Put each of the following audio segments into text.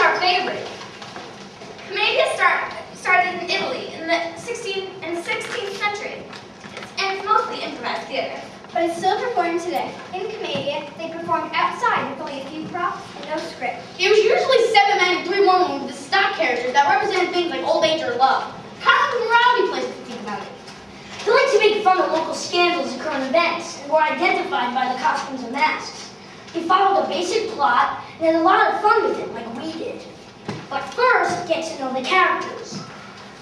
our favorite. Commedia started in Italy in the 16th century, and it's mostly improvised theater. But it's still performed today. In Commedia, they performed outside with only a few props and no script. It was usually 7 men and 3 women with the stock characters that represented things like old age or love. Kind of a morality place if you think about it. They like to make fun of local scandals and current events, and were identified by the costumes and masks. They followed a basic plot and had a lot of fun with it, like we did. But first, get to know the characters.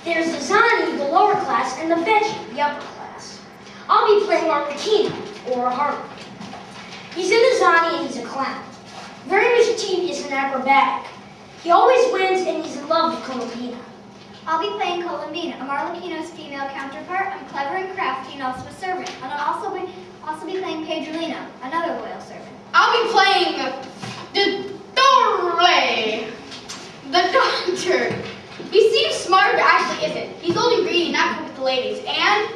There's the Zani, the lower class, and the Veggie, the upper class. I'll be playing Arlecchino, or a harlot. He's in the Zani and he's a clown. Very mischievous and acrobatic. He always wins and he's in love with Colombina. I'll be playing Colombina, a Arlecchino's female counterpart. I'm clever and crafty and also a servant. And I'll also be playing Pedrolino, another loyal servant. I'll be playing the Dottore, the doctor. He seems smart, but actually isn't. He's old and greedy, not good with the ladies. And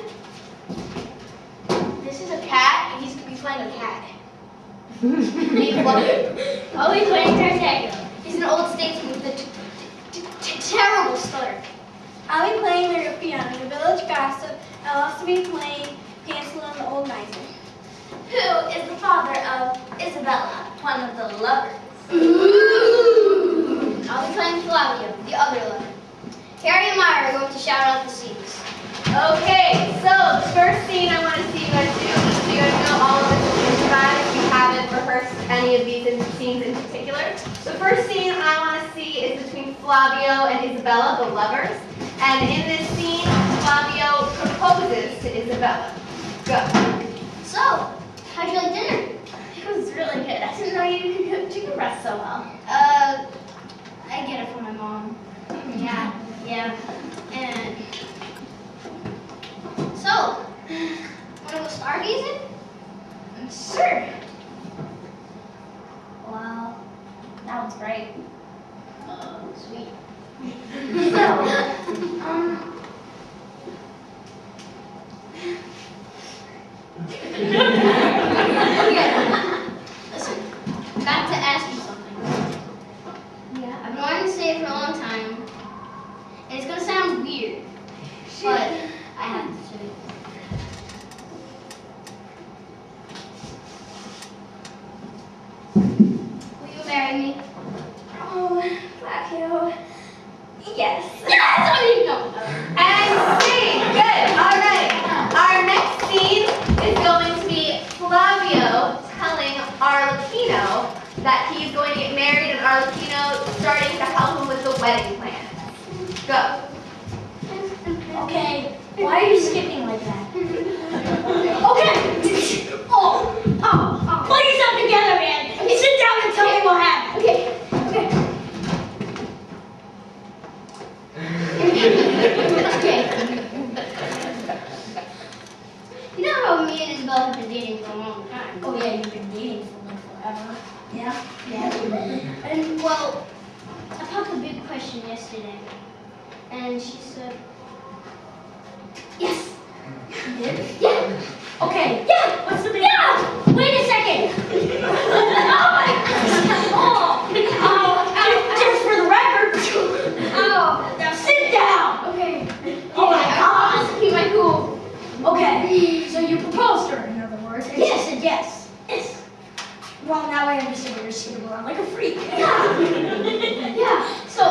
this is a cat, and he's going to be playing a cat. I'll be playing Tartaglia. He's an old statesman with a terrible stutter. I'll be playing the Rufiano, the village gossip. I'll also be playing Pantaloon, the old miser. Who is the father of Isabella, one of the lovers. Ooh. I'll be playing Flavio, the other lover. Harry and Myra are going to shout out the scenes. Okay, so the first scene I want to see you guys do, so you guys know all of this is improvised. You haven't rehearsed any of these scenes in particular. The first scene I want to see is between Flavio and Isabella, the lovers. And in this scene, Flavio proposes to Isabella. Go. So, how'd you like dinner? It was really good. I didn't know you could cook chicken breast so well. I get it from my mom. Yeah. And so, wanna go stargazing? Sure. Wow, that one's great. Sweet. Okay. Listen, got to ask you something. Yeah, I've been wanting to say it for a long time, and it's gonna sound weird, but I have to say it. Will you marry me? Oh, Flavio. Yes. Yes! I mean, no. And scene. Good. All right. Our next scene is going to be Flavio telling Arlecchino that he's going to get married, and Arlecchino starting to help him with the wedding plans. Go. Okay, why are you skipping like that? Okay! Pull yourself together, man! Okay. Sit down and tell me what happened. Okay. You know how me and Isabel have been dating for a long time? Oh yeah, you've been dating for like forever. Yeah. And well, I popped a big question yesterday, and she said, yes. You did? Yeah. Okay. Yeah. What's the big Yeah. Wait a second! Oh my Just for the record! Oh. Now sit down! Okay. Oh my God! Keep my cool. Okay, so you proposed to her, in other words, and Yes. she said yes. Yes. Well, now I understand why you're skipping around like a freak. Yeah. So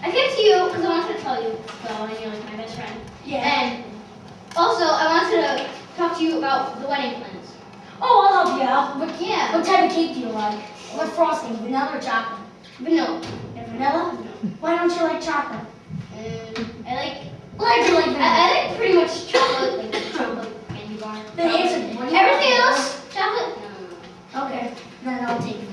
I came to you because I wanted to tell you, well, you're like my best friend. Yeah. And also, I wanted to talk to you about the wedding plans. Oh, I'll help you out. But yeah, What type of cake do you like? What frosting, vanilla or chocolate? vanilla. Yeah, vanilla? Why don't you like chocolate? I like. Why do you like vanilla? I like pretty much chocolate, like chocolate candy bar. Then answer me. What do you Everything like? else, chocolate. No. Okay, then I'll take vanilla.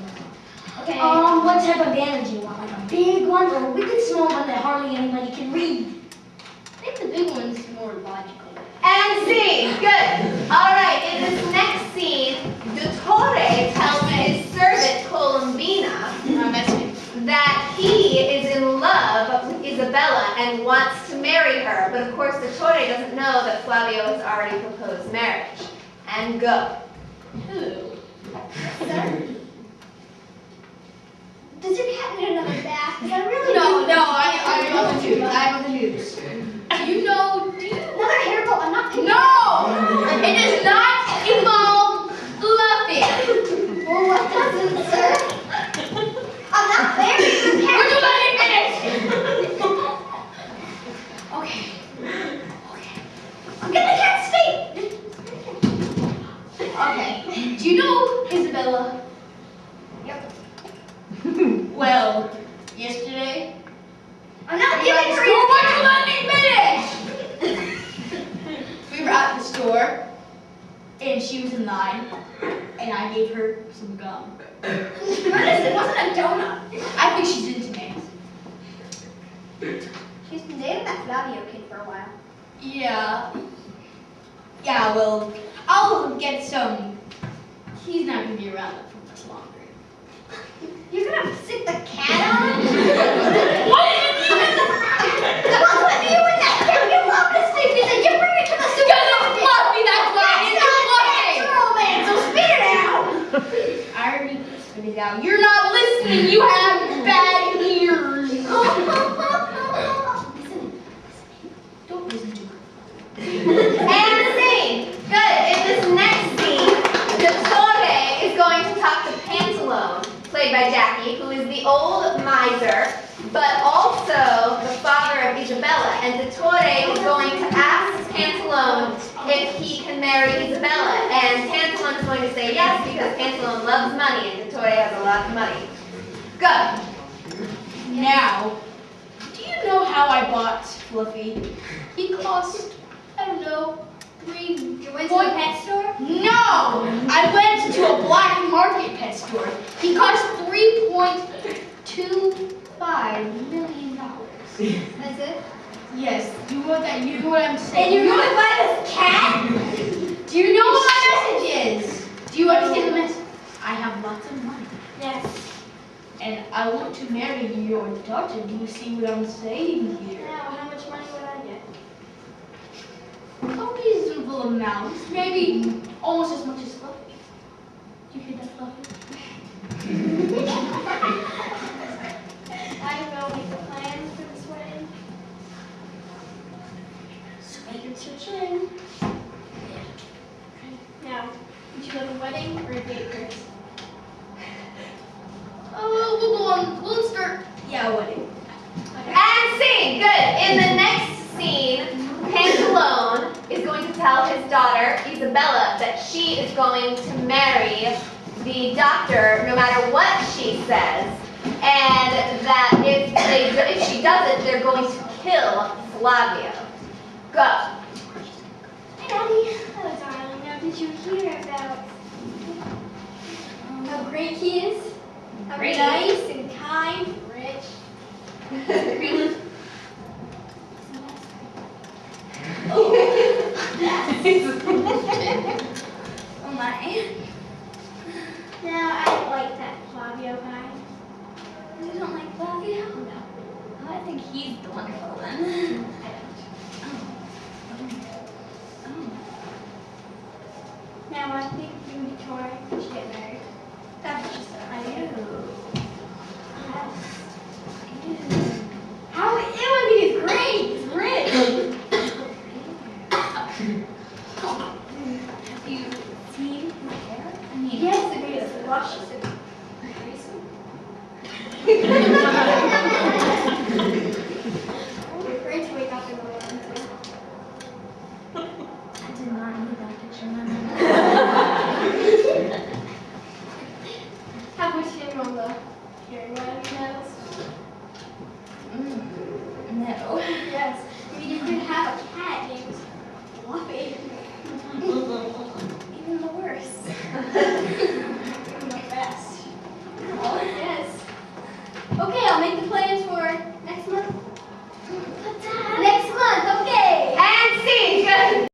Okay. What type of banner do you want? Like a big one or a wicked small one that hardly anybody can read? I think the big one's more logical. And scene. Good. All right. In this next scene, Dottore tells his servant Colombina that he is in love with Isabella and wants to marry her. But of course, Dottore doesn't know that Flavio has already proposed marriage. And go. Does your cat need another bath? Because I really No, do. I'm on the news. I'm on the news. Do you know? Another hair bowl. I'm not. No! It does not involve fluffing. Well, what does it, sir? I'm not married to the cat. Would you let me finish? Okay. I'll get the cat's feet. Okay. Do you know Isabella? Yep. Well, yesterday. I'm not Would giving her you your let me finish? We were at the store, and she was in line, and I gave her some gum. What is it? Wasn't a donut. I think she's into me. She's been dating that Flavio kid for a while. Yeah. Yeah, well, I'll get some. He's not going to be around for much longer. You're gonna stick the cat on? What did you mean? What's with you and that cat? You love this thing because you bring it to the Because it's fluffy, that's why it's fluffy. natural, man. So spit it out. I already spit it out. You're not listening. You have bad ears. Don't listen to her. And scene. Good. In this next scene, Dottore is going to talk to Pantalone, played by Jackie, who is the old miser, but also the father of Isabella. And Dottore is going to ask Pantalone if he can marry Isabella. And Pantalone is going to say yes, because Pantalone loves money, and Dottore has a lot of money. Go. Now, do you know how I bought Fluffy? He cost, I don't know, You went to the pet store? No! I went to a black market pet store. He cost $3.25 million. That's it? Yes, you know that. You know what I'm saying. And you're gonna buy this cat? Do you know what my message is? Do you understand the message? I have lots of money, Yes. and I want to marry your daughter. Do you see what I'm saying here? Now, how much money would I get? A reasonable amount, maybe almost as much as Fluffy. Do you hear that, Fluffy? I don't know, make the plans for this wedding. So make it searching. Now, would you like a wedding or a date first? We'll start. Yeah, wedding. And scene. Good. In the next scene, Pantalone is going to tell his daughter, Isabella, that she is going to marry the doctor no matter what she says, and that if she doesn't, they're going to kill Flavio. Go. Hi, Daddy. Hello, darling. Now, did you hear about how great he is? How Great. nice and kind, rich. Oh my. Now, I don't like that Flavio guy. You don't like Flavio? No. I think he's the wonderful one. Now, I think you and Victoria should get married. That's what she said. I do. Yes. How it would be great. He's rich. Have you seen his hair? I mean, yes, the greatest luscious and graceful. It's great to wake up in the morning too. I did not need that picture in my mind. Have we seen on the hearing wedding medals? No. Yes. I mean, you could have a cat named Fluffy.